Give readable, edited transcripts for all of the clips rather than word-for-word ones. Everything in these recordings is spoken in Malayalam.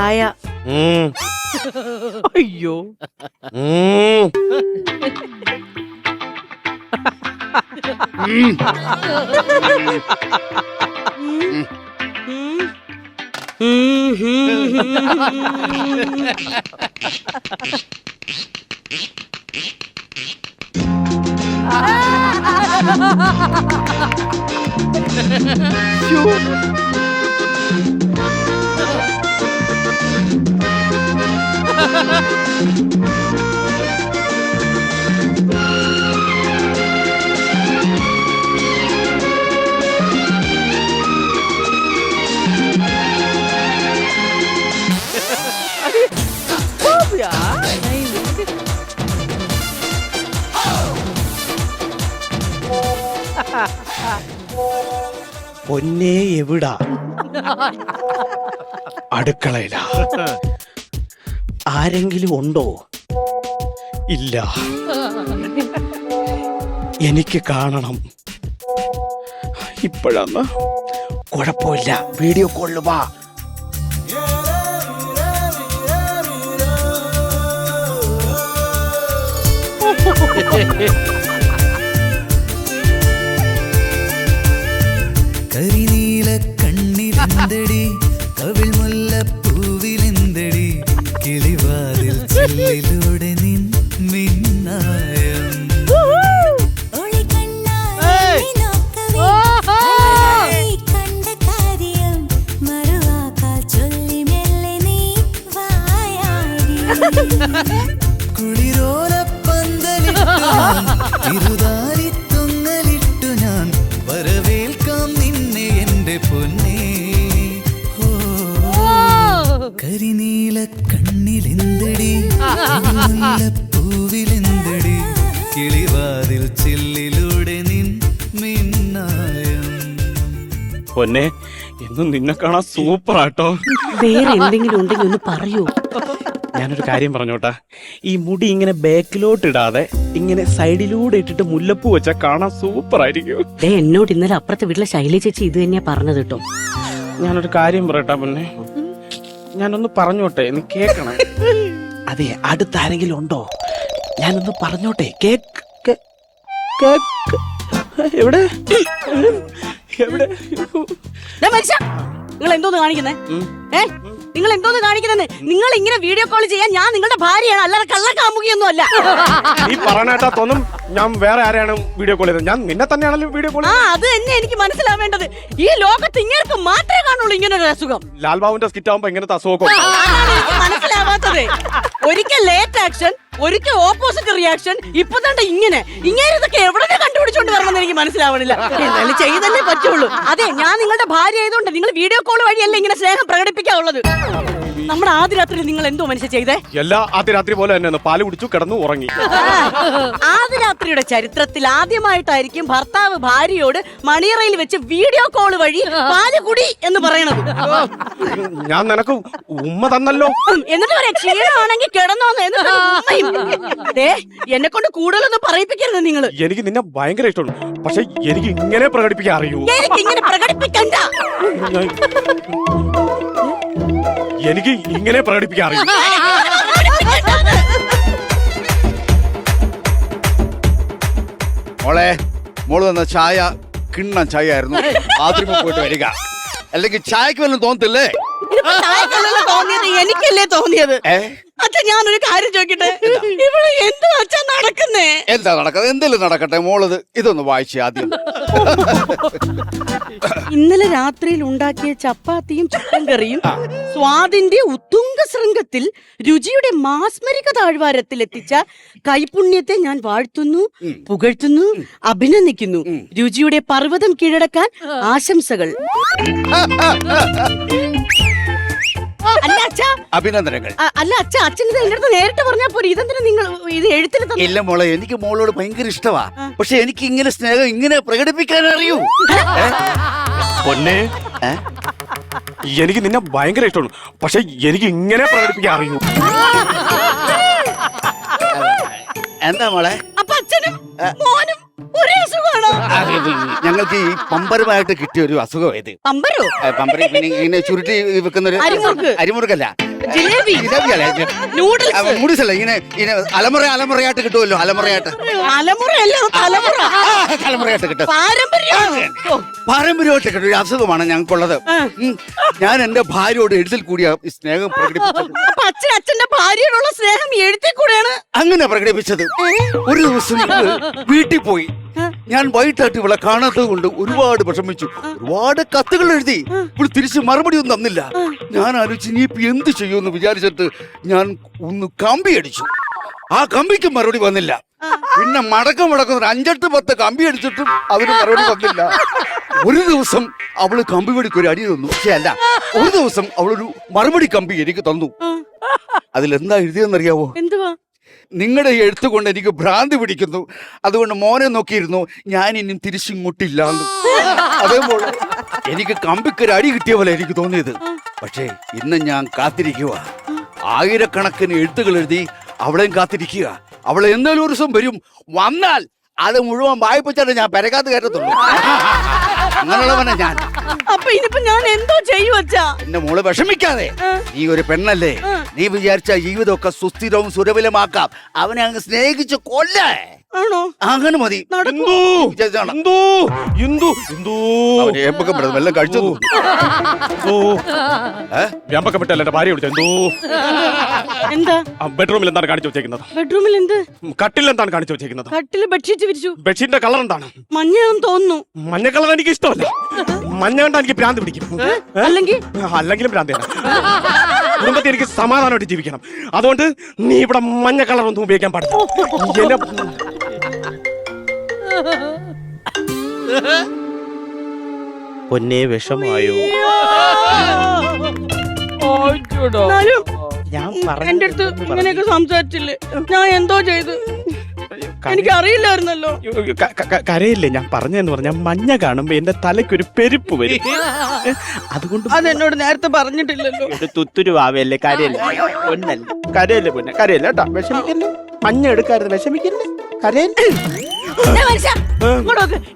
ചായ. അയ്യോ. പൊന്നേ എവിടാ? അടുക്കളയിലാ. ആരെങ്കിലും ഉണ്ടോ? ഇല്ല. എനിക്ക് കാണണം. ഇപ്പോഴാണ്. കുഴപ്പമില്ല, വീഡിയോ കോളിൽ വാ. കരിനീല കണ്ണിലെന്തടി, കവിൾ മുല്ലപ്പൂവിലെന്തടി, കിളിവാതിൽ ചില്ലിലൂടെ നിൻ മിന്നായം. കുളിരോലപ്പന്തലിട്ടു ഞാൻ വരവേൽക്കാം നിന്നെ എന്റെ പൊന്നേ. കരിനീല കണ്ണിലെന്തടി, മുല്ലപ്പൂവിലെന്തടി, കിളിവാതിൽ ചില്ലിലൂടെ നിൻ മിന്നായം. പൊന്നെ, എന്നും നിന്നെ കാണാൻ സൂപ്പറാട്ടോ. വേറെ എന്തെങ്കിലും ഉണ്ടെങ്കിൽ ഒന്ന് പറയൂ. ഞാനൊരു കാര്യം പറഞ്ഞോട്ടാ, ഈ മുടി ഇങ്ങനെ ബാക്കിലോട്ട് ഇടാതെ ഇങ്ങനെ സൈഡിലൂടെ ഇട്ടിട്ട് മുല്ലപ്പൂ വെച്ചാൽ കാണാൻ സൂപ്പർ ആയിരിക്കും. എന്നോട് ഇന്നലെ അപ്പുറത്തെ വീട്ടിലെ ശൈലജ ചേച്ചി ഇത് തന്നെയാ പറഞ്ഞത് കേട്ടോ. ഞാനൊരു കാര്യം പറയട്ടാ പൊന്നെ, ഞാനൊന്ന് പറഞ്ഞോട്ടെ, നീ കേക്കണം. അതെ, അടുത്താരെങ്കിലും ഉണ്ടോ? ഞാനൊന്ന് പറഞ്ഞോട്ടെ. കേക്ക് എവിടെ എവിടെ? നിങ്ങൾ എന്തോന്ന് കാണിക്കുന്നേ? നിങ്ങൾ എന്തോന്ന് കാണിക്കുന്നേ? നിങ്ങൾ ഇങ്ങനെ വീഡിയോ കോൾ ചെയ്യാൻ ഞാൻ നിങ്ങളുടെ ഭാര്യയാണ്, അല്ലാതെ കള്ളക്കാമുകിയൊന്നും അല്ല. നീ പറഞ്ഞേട്ടാ തോന്നും ഞാൻ വേറെ ആരെയാണ് വീഡിയോ കോൾ ചെയ്തത്. ഞാൻ നിന്നെ തന്നെയാണല്ലോ വീഡിയോ കോൾ. അത് തന്നെ എനിക്ക് മനസ്സിലാവേണ്ടത്. ഈ ലോകത്ത് ഇങ്ങനെ മാത്രമേ കാണുള്ളൂ ഇങ്ങനെ ഒരു അസുഖം. ലാൽബാബുന്റെ സ്കിറ്റ് ആവുമ്പോ ഇങ്ങനത്തെ അസുഖം മനസ്സിലാവാത്തത്. ഒരിക്കൽ ലേറ്റ് ആക്ഷൻ, ഒരിക്കൽ ഓപ്പോസിറ്റ് റിയാക്ഷൻ, ഇപ്പൊ തന്നെ ഇങ്ങനെ ഇതൊക്കെ എവിടെ കണ്ടുപിടിച്ചോണ്ട് വരണമെന്ന് എനിക്ക് മനസ്സിലാവണില്ല. എന്നാലും ചെയ്തല്ലേ പറ്റുള്ളൂ. അതെ, ഞാൻ നിങ്ങളുടെ ഭാര്യ ആയതുകൊണ്ട് നിങ്ങൾ വീഡിയോ കോൾ വഴിയല്ല ഇങ്ങനെ സ്നേഹം പ്രകടിപ്പിക്കാനുള്ളത്. നമ്മുടെ ആദ്യ രാത്രി നിങ്ങൾ എന്തോ മനുഷ്യ ചെയ്തേ? എല്ലാ ആദ്യ രാത്രി പോലെ തന്നെ പാല് കുടിച്ചു, കിടന്നു, ഉറങ്ങി. ആദ്യ രാത്രിയുടെ ചരിത്രത്തിൽ ആദ്യമായിട്ടായിരിക്കും ഭർത്താവ് ഭാര്യയോട് മണിയറയിൽ വെച്ച് വീഡിയോ കോൾ വഴി പാല് കുടി എന്ന് പറയണത്. ഞാൻ നിനക്ക് ഉമ്മ തന്നല്ലോ. എന്നിട്ട് പറയാ ക്ഷീണമാണെങ്കിൽ കിടന്നോന്ന്. എന്നെ കൊണ്ട് കൂടുതലൊന്നും പറയിപ്പിക്കരുത് നിങ്ങൾ. എനിക്ക് നിന്നെ ഭയങ്കര ഇഷ്ടമാണ്, പക്ഷെ എനിക്ക് ഇങ്ങനെ പ്രകടിപ്പിക്കാൻ അറിയൂ. എനിക്ക് ഇങ്ങനെ പ്രകടിപ്പിക്കണ്ട. എനിക്ക് ഇങ്ങനെ പ്രകടിപ്പിക്കാൻ അറിയൂ. മോള് തന്ന ചായ കിണ്ണം ചായ ആയിരുന്നു. ആദ്യം പോയിട്ട് വരിക, അല്ലെങ്കിൽ ചായക്ക് വല്ലതും തോന്നത്തില്ലേ? തോന്നിയത് എനിക്കല്ലേ തോന്നിയത്. അച്ഛാ, ഞാനൊരു കാര്യം ചോദിക്കട്ടെ, ഇവിടെ എന്താ അച്ഛാ നടക്കുന്നേ? എന്താ നടക്കുന്നത്? എന്തെങ്കിലും നടക്കട്ടെ, മോളത് ഇതൊന്ന് വായിച്ചേ ആദ്യം. ഇന്നലെ രാത്രിയിൽ ഉണ്ടാക്കിയ ചപ്പാത്തിയും ചിക്കൻ കറിയും സ്വാദിന്റെ ഉത്തുംഗ ശൃംഗത്തിൽ രുചിയുടെ മാസ്മരിക താഴ്വാരത്തിൽ എത്തിച്ച കൈപുണ്യത്തെ ഞാൻ വാഴ്ത്തുന്നു, പുകഴ്ത്തുന്നു, അഭിനന്ദിക്കുന്നു. രുചിയുടെ പർവ്വതം കീഴടക്കാൻ ആശംസകൾ. അല്ല അച്ഛാ, അഭിനന്ദനങ്ങൾ. അല്ല അച്ഛാ, അച്ഛൻ ഇത് എന്റെ അടുത്ത് നേരിട്ട് പറഞ്ഞാൽ പോലും ഇതെന്തിനാ നിങ്ങൾ ഇത് എഴുത്തിൽ? ഇല്ല മോളെ, എനിക്ക് മോളോട് ഭയങ്കര ഇഷ്ടമാ, പക്ഷെ എനിക്ക് ഇങ്ങനെ സ്നേഹം ഇങ്ങനെ പ്രകടിപ്പിക്കാൻ അറിയൂ. പൊന്നെ, എനിക്ക് നിന്നെ ഭയങ്കര ഇഷ്ടമാണ്, പക്ഷെ എനിക്ക് ഇങ്ങനെ പ്രകടിപ്പിക്കാൻ അറിയൂ. എന്താ മോളെ? അപ്പൊ അച്ഛനും മോനും ഒരേ അസുഖമാണോ? ഞങ്ങൾക്ക് ഈ പമ്പരമായിട്ട് കിട്ടിയ ഒരു അസുഖം ഇത്. പമ്പരോ? പമ്പര പിന്നെ ഇങ്ങനെ ചുരുട്ടി വെക്കുന്ന ഒരു അരിമുറുക്കല്ല, ജിലേബി ജിലേബിയല്ലേ നൂഡിൽസ് അല്ല ഇങ്ങനെ അലമുറയായിട്ട് കിട്ടുമല്ലോ അലമുറയായിട്ട് തലമുറയല്ല തലമുറ തലമുറയായിട്ട് കിട്ടും പാരമ്പര്യം പാരമ്പര്യമായിട്ട് കിട്ടും ഒരു അസുഖമാണ് ഞങ്ങൾക്കുള്ളത് ഞാൻ എന്റെ ഭാര്യയോട് എഴുത്തിൽ കൂടിയ സ്നേഹം പ്രകടിപ്പിച്ചത്. അപ്പൊ അച്ഛന്റെ ഭാര്യയോടുള്ള സ്നേഹം എഴുത്തിൽ കൂടെയാണ് അങ്ങനെ പ്രകടിപ്പിച്ചത്. ഒരു ദിവസം ഇവള് വീട്ടിൽ പോയി. ഞാൻ വൈകിട്ടായിട്ട് ഇവളെ കാണാത്തത് കൊണ്ട് ഒരുപാട് വിഷമിച്ചു. ഒരുപാട് കത്തുകൾ എഴുതി. ഇപ്പോൾ തിരിച്ച് മറുപടി ഒന്നും തന്നില്ല. ഞാൻ ആലോചിച്ച് ഇനിയിപ്പോ എന്ത് ചെയ്യുമെന്ന് വിചാരിച്ചിട്ട് ഞാൻ ഒന്ന് കമ്പി അടിച്ചു. ആ കമ്പിക്ക് മറുപടി വന്നില്ല. പിന്നെ മടക്കം ഒരു 5-10 കമ്പി അടിച്ചിട്ടും അതിന് മറുപടി വന്നില്ല. ഒരു ദിവസം അവള് കമ്പി വടിക്ക് ഒരു അടി തന്നു. പക്ഷെ അല്ല, ഒരു ദിവസം അവളൊരു മറുപടി കമ്പി എനിക്ക് തന്നു. അതിലെന്താ എഴുതിയെന്നറിയാവോ? എന്തുവാ? നിങ്ങളുടെ എഴുത്ത് കൊണ്ട് എനിക്ക് ഭ്രാന്തി പിടിക്കുന്നു, അതുകൊണ്ട് മോനെ നോക്കിയിരുന്നു, ഞാൻ ഇനിയും തിരിച്ചിങ്ങോട്ടില്ല. അതേപോലെ എനിക്ക് കമ്പിക്കൊരു അടി കിട്ടിയ പോലെ എനിക്ക് തോന്നിയത്. പക്ഷേ ഇന്ന് ഞാൻ കാത്തിരിക്കുക. 1000കണക്കിന് എഴുത്തുകൾ എഴുതി അവളെയും കാത്തിരിക്കുക. അവൾ എന്തായാലും ഒരു ദിവസം വരും. വന്നാൽ അത് മുഴുവൻ വായിപ്പിച്ചാലേ ഞാൻ പെരകാത്ത് കയറ്റത്തുള്ളൂ. അങ്ങനെയുള്ളവനെ ഞാൻ. അപ്പൊ ഇനിയിപ്പോ ഞാൻ എന്തോ ചെയ്യുവച്ചാ? എന്റെ മോള് വിഷമിക്കാതെ. നീ ഒരു പെണ്ണല്ലേ, നീ വിചാരിച്ച ജീവിതമൊക്കെ സുസ്ഥിരവും സുരഭിലമാക്കാം. അവനെ അങ്ങ് സ്നേഹിച്ച് കൊല്ലേ. ആണോ? അങ്ങനെ മതി. വെള്ളം കഴിച്ചു. വ്യാപകം വിട്ടല്ല എന്റെ ഭാര്യ വിളിച്ചത്. എന്തോ എന്താ ബെഡ്റൂമിൽ എന്താണ് കാണിച്ചു വെച്ചേക്കുന്നത്? ബെഡ്റൂമിൽ എന്ത്? കട്ടിൽ എന്താണ് കാണിച്ചു വെച്ചേക്കുന്നത്? കട്ടില് ബെഡ്ഷീറ്റ് വിരിച്ചു. ബെഡ്ഷീറ്റിന്റെ കളർ എന്താണ്? മഞ്ഞയാണെന്ന് തോന്നുന്നു. മഞ്ഞ കളർ എനിക്ക് ഇഷ്ടമല്ല. മഞ്ഞ കണ്ടാ എനിക്ക് ഭ്രാന്ത് പിടിക്കും. അല്ലെങ്കിലും ഭ്രാന്തിയാണ്. കുടുംബത്തിൽ എനിക്ക് സമാധാനമായിട്ട് ജീവിക്കണം. അതുകൊണ്ട് നീ ഇവിടെ മഞ്ഞ കളർ ഒന്നും ഉപയോഗിക്കാൻ പാടില്ല. പൊന്നെ വിഷമായോ? ഞാൻ എന്റെ അടുത്ത് ഇങ്ങനെയൊക്കെ സംസാരിച്ചില്ലേ? ഞാൻ എന്തോ ചെയ്തു? എനിക്ക് അറിയില്ലായിരുന്നല്ലോ. കരയില്ലേ? ഞാൻ പറഞ്ഞെന്ന് പറഞ്ഞാൽ മഞ്ഞ കാണുമ്പോ എന്റെ തലയ്ക്കൊരു പെരുപ്പ് വരും. അതുകൊണ്ട് അതെന്നോട് നേരത്തെ പറഞ്ഞിട്ടില്ലല്ലോ. തുത്തുരുവാവല്ലേ? കരയല്ലേ? പൊന്നല്ലേ? കരയല്ലേ പൊന്നെ? കരയല്ലേ കേട്ടോ? വിഷമിക്കല്ലേ? മഞ്ഞ എടുക്കാറുണ്ട്. വിഷമിക്കല്ലേ? കരയല്ലേ?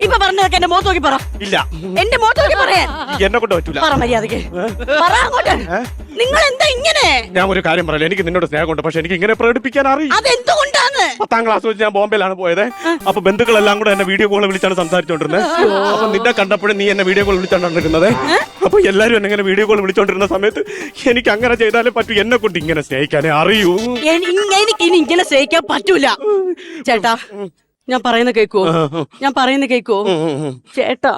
ഇപ്പൊ പറഞ്ഞതൊക്കെ എന്റെ മുഖത്ത് നോക്കി പറ. ഇല്ല, എന്റെ മുഖത്ത് നോക്കി പറയാൻ എന്നെ കൊണ്ട് പറ്റൂല. പറ മര്യാദക്ക്. പറ അങ്ങോട്ട്. നിങ്ങൾ എന്താ ഇങ്ങനെ? ഞാൻ ഒരു കാര്യം പറയാം. എനിക്ക് നിന്നോട് സ്നേഹമുണ്ട്, പക്ഷെ എനിക്ക് ഇങ്ങനെ പ്രകടിപ്പിക്കാൻ അറിയില്ല. അതെന്തുകൊണ്ടാണ്? 10ാം ക്ലാസ് വെച്ച് ഞാൻ ബോംബെയിലാണ് പോയത്. അപ്പൊ ബന്ധുക്കളെല്ലാം കൂടെ എന്നെ വീഡിയോ കോൾ വിളിച്ചാണ് സംസാരിച്ചോണ്ടിരുന്നത്. അപ്പൊ നിന്നെ കണ്ടപ്പോഴും നീ എന്നെ വീഡിയോ കോൾ വിളിച്ചോണ്ടിരിക്കുന്നത്. അപ്പൊ എല്ലാരും എന്നെ ഇങ്ങനെ വീഡിയോ കോൾ വിളിച്ചോണ്ടിരുന്ന സമയത്ത് എനിക്ക് അങ്ങനെ ചെയ്താലേ പറ്റൂ. എന്നെ കൊണ്ട് ഇങ്ങനെ സ്നേഹിക്കാനേ അറിയൂ. എനിക്ക് ഇനി ഇങ്ങനെ സ്നേഹിക്കാൻ പറ്റൂല. ചേട്ടാ, ഞാൻ പറയുന്ന കേക്കോ? ഞാൻ പറയുന്ന കേക്കോ ചേട്ടാ?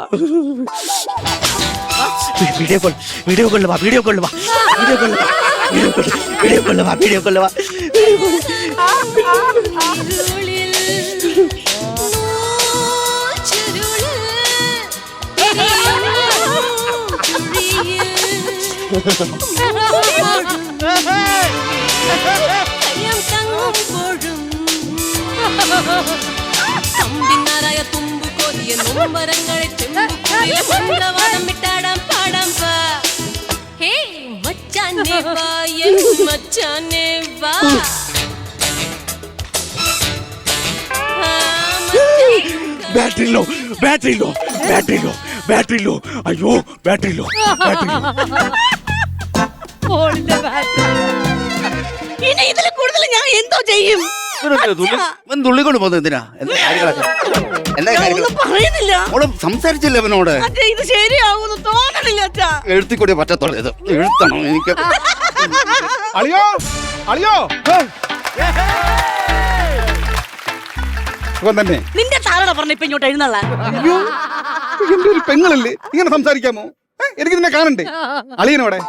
വീഡിയോ കോൾ വീഡിയോ കോൾ വാ വീഡിയോ കോൾ വാ വീഡിയോ കോൾ വാ വീഡിയോ കോൾ വാ വീഡിയോ കോൾ വാ. തമ്പിനാരായ തുമ്പു കൊതിയ നൊമ്പരങ്ങളെ ചെമ്പുവാദം വിട്ടാടാം പാടാം വാ. ഹേ മച്ചാനെ വാ, എൻ മച്ചാനെ വാ. Battery low battery low battery low battery low. അയ്യോ ബാറ്ററി ലോ ബാറ്ററി ലോ. ഇനി ഇതിൽ കൂടുതൽ ഞാൻ എന്തോ ചെയ്യും? തുള്ളിക്കൊണ്ട് പോകുന്നത് എന്തിനാ? എന്താ കാര്യങ്ങളൊക്കെ? എന്താ കാര്യങ്ങൾ? പറയുന്നില്ല. സംസാരിച്ചില്ല അവനോട്. ഇത് ശരിയാവുന്നു തോന്നണില്ല അച്ഛാ. എഴുത്തിക്കൂടി പറ്റത്തുള്ളൂ. ഇത് എഴുത്തണം എനിക്ക്. അളിയോ അളിയോ സുഖം തന്നെ. നിന്റെ താരട പറഞ്ഞ ഇപ്പൊ ഇങ്ങോട്ട് എഴുന്നള്ള. അയ്യോ, എന്റെ ഒരു പെങ്ങളല്ലേ ഇങ്ങനെ സംസാരിക്കാമോ? എനിക്ക് നിന്നെ കാണണ്ടേ? അളിയനോടെ?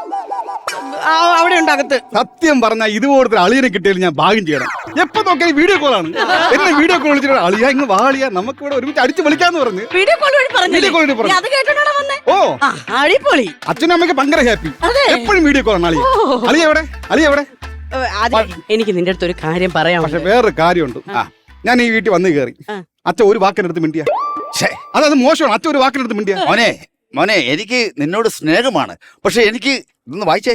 അവിടെ ഉണ്ടാകത്ത്. സത്യം പറഞ്ഞാൽ ഇതുപോലത്തെ അളിയനെ കിട്ടിയാൽ ഞാൻ ഭാഗ്യം ചെയ്യണം. എപ്പോ നോക്കിയാൽ വീഡിയോ കോളാണ്. എന്നെ വീഡിയോ കോൾ വിളിച്ചിട്ട് അളിയ ഇങ്ങ് വാളിയ നമുക്ക് ഇവിടെ ഒരുമിച്ച് അടിച്ചു വിളിക്കാന്ന് പറഞ്ഞ് വീഡിയോ കോൾ വഴി പറഞ്ഞു. വീഡിയോ കോൾ വഴി പറഞ്ഞു. അത് കേട്ടോണ്ടാണ് വന്നേ. ഓ അടിപൊളി. അച്ഛനും അമ്മയ്ക്ക് ഭയങ്കര ഹാപ്പി. അതെ. എപ്പോഴും വീഡിയോ കോളാണ് അളിയ. അളിയ എവിടെ? അളിയ എവിടെ? എനിക്ക് നിന്റെ അടുത്ത് ഒരു കാര്യം പറയാം. പക്ഷെ വേറൊരു കാര്യമുണ്ട്. ഞാൻ ഈ വീട്ടിൽ വന്ന് കയറി അച്ഛൻ ഒരു വാക്കിനടുത്ത് മിണ്ടിയ. അത് മോശമാണ്. അച്ഛൻ ഒരു വാക്കിനടുത്ത് മിണ്ടിയ. മോനെ മോനെ എനിക്ക് നിന്നോട് സ്നേഹമാണ്. പക്ഷെ എനിക്ക് ഇതൊന്ന് വായിച്ചേ.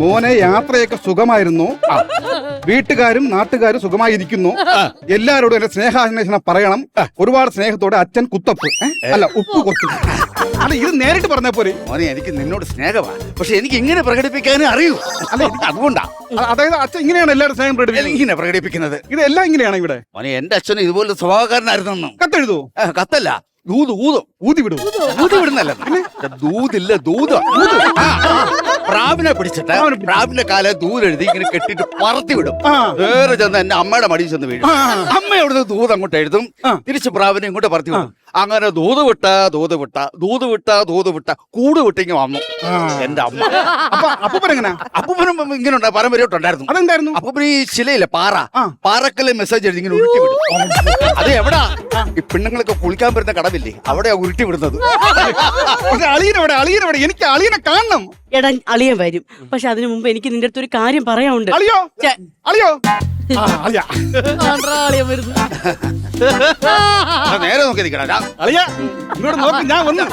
മോനെ യാത്രയൊക്കെ സുഖമായിരുന്നു. വീട്ടുകാരും നാട്ടുകാരും സുഖമായിരിക്കുന്നു. എല്ലാരോടും എന്റെ സ്നേഹാന്വേഷണം പറയണം. ഒരുപാട് സ്നേഹത്തോടെ അച്ഛൻ കുത്തപ്പ് അല്ല ഉപ്പ് കൊത്തു. അല്ല ഇത് നേരിട്ട് പറഞ്ഞ പോലെ. മോനെ എനിക്ക് നിന്നോട് സ്നേഹമാണ്, പക്ഷെ എനിക്ക് ഇങ്ങനെ പ്രകടിപ്പിക്കാനും അറിയൂ. അല്ല അതുകൊണ്ടാ. അതായത് അച്ഛൻ ഇങ്ങനെയാണ് എല്ലാവരും സ്നേഹം പ്രകടിപ്പിക്കുന്നത്. ഇങ്ങനെ പ്രകടിപ്പിക്കുന്നത് ഇതെല്ലാം ഇങ്ങനെയാണ് ഇവിടെ. മോനെ എന്റെ അച്ഛനും ഇതുപോലെ സ്വഭാവക്കാരനായിരുന്നു. കത്തെഴുതൂ. കത്തല്ല, ഊതി വിടൂ. ഊതി വിടുന്നല്ല, ദൂതില്ല ദൂത്. പ്രാവിനെ പിടിച്ചിട്ട് പ്രാവിന്റെ കാല ദൂരെഴുതി ഇങ്ങനെ കെട്ടിട്ട് പറത്തി വിടും. വേറെ ചെന്ന് എന്റെ അമ്മയുടെ മടിയിൽ ചെന്ന് വീഴും. അമ്മ അവിടുന്ന് ദൂത് അങ്ങോട്ട് എഴുതും, തിരിച്ച് പ്രാവിനെ ഇങ്ങോട്ട് പറത്തി വിടും. അങ്ങനെ ദൂത് വിട്ട കൂട് വിട്ടിങ്ങ് വന്നു എന്റെ അമ്മ. അപ്പൂപ്പനും ഇങ്ങനെ പരമ്പരയോട്ടുണ്ടായിരുന്നു. അതെന്തായിരുന്നു? അപ്പൂപ്പന് ഈ ശിലയില്ലേ പാറക്കല്ലെ മെസ്സേജ് എഴുതി ഇങ്ങനെ ഉരുട്ടി വിടും. അത് എവിടാ ഈ പെണ്ണുങ്ങളൊക്കെ കുളിക്കാൻ വരുന്ന കടവില്ലേ, അവിടെയാ ഉരുട്ടി വിടുന്നത്. അളിയനവിടെ എനിക്ക് അളിയനെ കാണണം. എടാ അളിയൻ വരും, പക്ഷെ അതിനു മുമ്പ് എനിക്ക് നിന്റെ അടുത്ത് ഒരു കാര്യം പറയാനുണ്ട്. അളിയോ അളിയൻ വരുന്നു. നേരെ നോക്കി നിൽക്കണ അളിയ ഇങ്ങോട്ട് നോക്ക്, ഞാൻ വന്നു.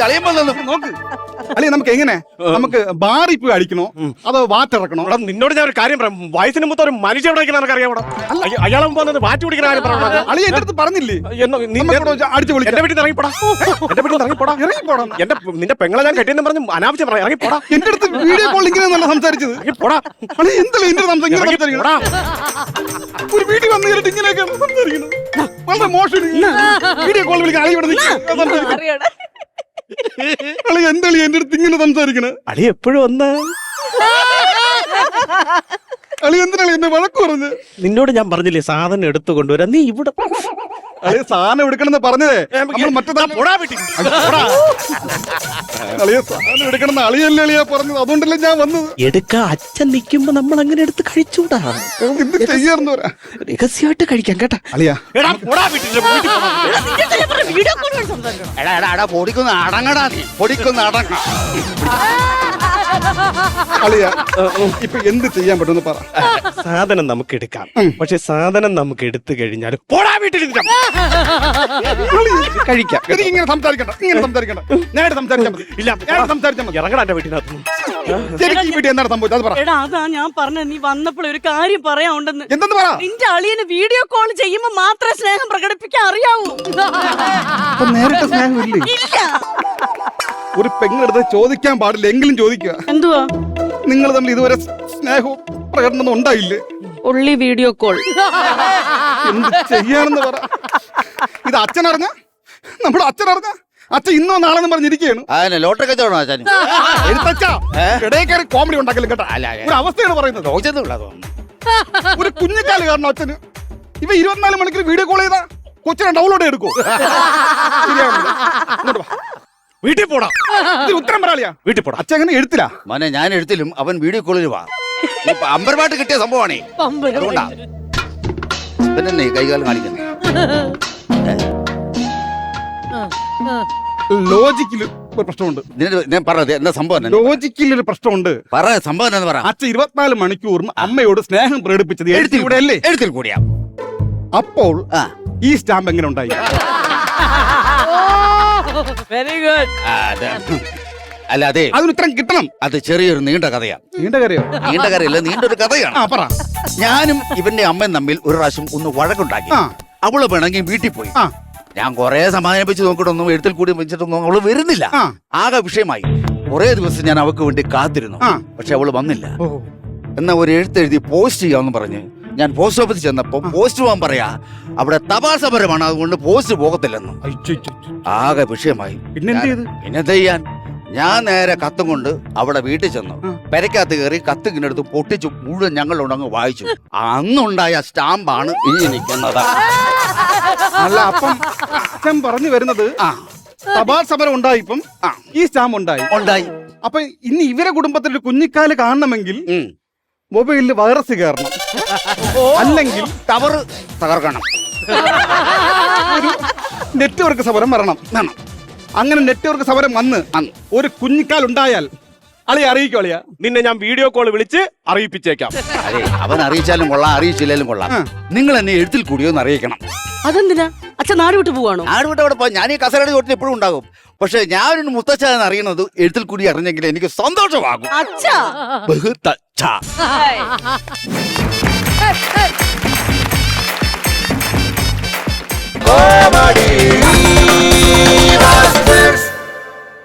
അളിയൻ വന്നു നോക്ക്. അളിയ നമുക്ക് എങ്ങനെ, നമുക്ക് ബാറി പോയി അടിക്കണോ അതോ വാറ്റിറക്കണോ? എടാ നിന്നോട് ഞാൻ ഒരു കാര്യം പറയാം. വയസ്സിന് മുമ്പ് ഒരു മനുഷ്യ എവിടെ നിനക്ക് അറിയാം. അയാളെ മുമ്പ് വാറ്റ് കുടിക്കുന്ന കാര്യം പറയാം. അളിയ എന്റെ അടുത്ത് പറഞ്ഞില്ലേ അടിച്ചു വിളിക്കാം. എന്റെ വീട്ടിൽ ഇറങ്ങിപ്പോടാ, എന്റെ വീട്ടിൽ ഇറങ്ങിപ്പോടാ. നിന്റെ പെങ്ങളെ ഞാൻ കെട്ടിയെന്ന് പറഞ്ഞു അനാവശ്യം പറയാം. ഇറങ്ങിപ്പോടാ. എന്റെ അടുത്ത് വീഡിയോ കോൾ ഇങ്ങനെ നല്ല സംസാരിച്ചത്. ഇറങ്ങിപ്പോടാ. അളിയ എന്തല്ലേ എന്റെ സംസാരിക്കണം? ഒരു വീട്ടിൽ വന്നു കഴിഞ്ഞിട്ട് ഇങ്ങനെയൊക്കെയാണ് സംസാരിക്കുന്നത്. വളരെ മോശം. വീഡിയോ കോൾ വിളിക്കാൻ അളി ഇവിടെ അളി എന്തളി എന്റെ അടുത്ത് ഇങ്ങനെ സംസാരിക്കണേ? അളി എപ്പോഴും വന്ന് അളി എന്തിനാളി എന്നെ വഴക്ക് പറഞ്ഞ്? നിന്നോട് ഞാൻ പറഞ്ഞില്ലേ സാധനം എടുത്തു കൊണ്ടുവരാ. നീ ഇവിടെ അളിയ സാധനം എടുക്കണമെന്ന് പറഞ്ഞതേ അളിയ സാധനം എടുക്കണമെന്ന് അളിയല്ലേ അളിയാ പറഞ്ഞത്. അതുകൊണ്ടല്ലേ ഞാൻ വന്നത്. എടുക്കാ അച്ഛൻ നിൽക്കുമ്പോ നമ്മൾ അങ്ങനെ എടുത്ത് കഴിച്ചൂടാ. എന്ത് ചെയ്യാറുണ്ട് രഹസ്യമായിട്ട് കഴിക്കാം കേട്ടാ. അളിയ വീഡിയോ കോൾ വഴി സംസാരിക്കണം. പൊടിക്കുന്ന അടങ്ങടാ, നീ പൊടിക്കുന്ന അടങ്ങ. അളിയ ഇപ്പൊ എന്ത് ചെയ്യാൻ പറ്റുമെന്ന് പറ. സാധനം നമുക്ക് എടുക്കാം, പക്ഷെ സാധനം നമുക്ക് എടുത്തു കഴിഞ്ഞാൽ പോടാ വീട്ടിൽ കഴിക്കാം. എനിക്ക് ഇങ്ങനെ സംസാരിക്കണ്ട, ഇങ്ങനെ സംസാരിക്കണ്ട. ഞാൻ സംസാരിച്ചാൽ മതി. ഇല്ല ഞാൻ സംസാരിച്ചാൽ മതി. ഇറങ്ങടാ എന്റെ വീട്ടിനകത്ത്. ശരിക്കും ഈ വീട്ടിൽ എന്താണ് സംഭവിച്ചത് അത് പറ. എടാ അതാ ഞാൻ പറഞ്ഞത്, നീ വന്നപ്പോൾ ഒരു കാര്യം പറയാനുണ്ടെന്ന്. എന്തെന്ന് പറ. നിന്റെ അളിയന് വീഡിയോ കോൾ ചെയ്യുമ്പോ മാത്രമേ സ്നേഹം പ്രകടിപ്പിക്കാൻ അറിയാവൂ. നേരിട്ട് സ്നേഹമില്ലേ? ഇല്ല. ഒരു പെങ്ങളെടുത്ത് ചോദിക്കാൻ പാടില്ല, എങ്കിലും ചോദിക്കുക. എന്തുവാ? നിങ്ങൾ തമ്മിൽ ഇതുവരെ സ്നേഹവും പ്രകടനമൊന്നും ഉണ്ടായില്ലേ? ഒള്ളി വീഡിയോ കോൾ. എന്ത് ചെയ്യാനെന്ന് പറ. ഇത് അച്ഛനറിഞ്ഞ, നമ്മുടെ അച്ഛനറിഞ്ഞ, അച്ഛൻ ഇന്നോ നാളെന്ന് പറഞ്ഞിരിക്കുകയാണ്. ലോട്ടറി കച്ചവടം അച്ഛൻ ഇടയിൽ കയറി കോമഡി ഉണ്ടാക്കലും കേട്ടോ. ഒരു അവസ്ഥയാണ് പറയുന്നത്. ഒരു കുഞ്ഞിക്കാല് കാരണം അച്ഛന് ഇവ 24 മണിക്കൂർ വീഡിയോ കോൾ ചെയ്താ കൊച്ചിനെ ഡൗൺലോഡ് എടുക്കോ? വീട്ടിൽ പോടാ. ഉത്തരം പറയാളിയാ. വീട്ടിൽ പോടാ. അച്ഛൻ അങ്ങനെ എഴുത്തില്ല മോനെ, ഞാൻ എഴുത്തിലും അവൻ വീഡിയോ കോളിലും വാ. അമ്പർപാട്ട് കിട്ടിയ സംഭവമാണേ. അതുകൊണ്ടാ പിന്നെ കൈകാലം കാണിക്കുന്നത്. ലോജിക്കില് ഒരു പ്രശ്നമുണ്ട്. ഞാൻ പറഞ്ഞത് എന്താ സംഭവം? ലോജിക്കിൽ ഒരു പ്രശ്നമുണ്ട്. പറ സംഭവം എന്ന് പറ. അച്ഛൻ 24 മണിക്കൂറും അമ്മയോട് സ്നേഹം പ്രകടിപ്പിച്ചത് എഴുത്തിലൂടെ അല്ലേ? എഴുത്തിൽ കൂടിയാ. അപ്പോൾ ഈ സ്റ്റാമ്പ് എങ്ങനെ ഉണ്ടായി? Very good. അല്ല അതെ, അതിന് ഉത്തരം കിട്ടണം. അത് ചെറിയൊരു നീണ്ട കഥയാ. നീണ്ട കരയോ? നീണ്ട കഥയല്ല, നീണ്ടൊരു കഥയാണ്. പറ. ഞാനും ഇവന്റെ അമ്മയും തമ്മിൽ ഒരു പ്രാവശ്യം ഒന്ന് വഴക്കുണ്ടാക്കി. അവള് വേണമെങ്കിൽ വീട്ടിൽ പോയി. ഞാൻ കുറെ സമാധാനിപ്പിച്ച് നോക്കിയിട്ടൊന്നും എഴുത്തിൽ കൂടി വെച്ചിട്ടൊന്നും അവള് വരുന്നില്ല. ആകെ വിഷയമായി. കുറെ ദിവസം ഞാൻ അവൾക്ക് വേണ്ടി കാത്തിരുന്നു, പക്ഷെ അവള് വന്നില്ല. എന്നാ ഒരു എഴുത്തെഴുതി പോസ്റ്റ് ചെയ്യാമെന്ന് പറഞ്ഞ് ഞാൻ പോസ്റ്റ് ഓഫീസിൽ ചെന്നപ്പോ പോസ്റ്റ് പോകാൻ പറയാ അവിടെ തപാൽ സമരമാണ്, അതുകൊണ്ട് പോസ്റ്റ് പോകത്തില്ലെന്ന്. ആകെ വിഷയമായി. പിന്നെന്ത് ചെയ്യാൻ? ഞാൻ നേരെ കത്തും കൊണ്ട് അവിടെ വീട്ടിൽ ചെന്നു. പെരക്കകത്ത് കയറി കത്ത് ഇങ്ങനെ എടുത്ത് പൊട്ടിച്ചു മുഴുവൻ ഞങ്ങളുണ്ടങ്ങ് വായിച്ചു. അന്നുണ്ടായ സ്റ്റാമ്പാണ് ഈ നിൽക്കുന്നത്. അല്ല അപ്പം അച്ഛൻ പറഞ്ഞു വരുന്നത് തപാൽ സമരം ഉണ്ടായിപ്പം ഈ സ്റ്റാമ്പ് ഉണ്ടായി. അപ്പൊ ഇനി ഇവരെ കുടുംബത്തിൽ ഒരു കുഞ്ഞിക്കാല് കാണണമെങ്കിൽ മൊബൈലിൽ വൈറസ് കയറണം, അല്ലെങ്കിൽ ടവർ തകർക്കണം, ഒരു നെറ്റ്വർക്ക് സമരം വരണം. അങ്ങനെ നെറ്റ്വർക്ക് സമരം വന്ന് ഒരു കുഞ്ഞിക്കാൽ ഉണ്ടായാൽ അളിയെ അറിയിക്കോ? അളിയാ, നിന്നെ ഞാൻ വീഡിയോ കോൾ വിളിച്ച് അറിയിപ്പിച്ചേക്കാം. അതെ, അവൻ അറിയിച്ചാലും കൊള്ളാം, അറിയിച്ചില്ലേലും കൊള്ളാം. നിങ്ങൾ എന്നെ എഴുത്തിൽ കൂടിയോന്ന് അറിയിക്കണം. അതെന്തിനാ അച്ഛൻ നാട് വിട്ട് പോവാണോ? നാട് വിട്ട് അവിടെ പോയി ഞാൻ ഈ കസരയുടെ ചോട്ടിൽ എപ്പോഴും ഉണ്ടാകും. പക്ഷെ ഞാനൊരു മുത്തച്ഛ എന്ന് അറിയുന്നത് എഴുത്തിൽ കൂടി അറിഞ്ഞെങ്കിൽ എനിക്ക് സന്തോഷമാകും. അച്ഛാ ബഹുത്തച്ഛ.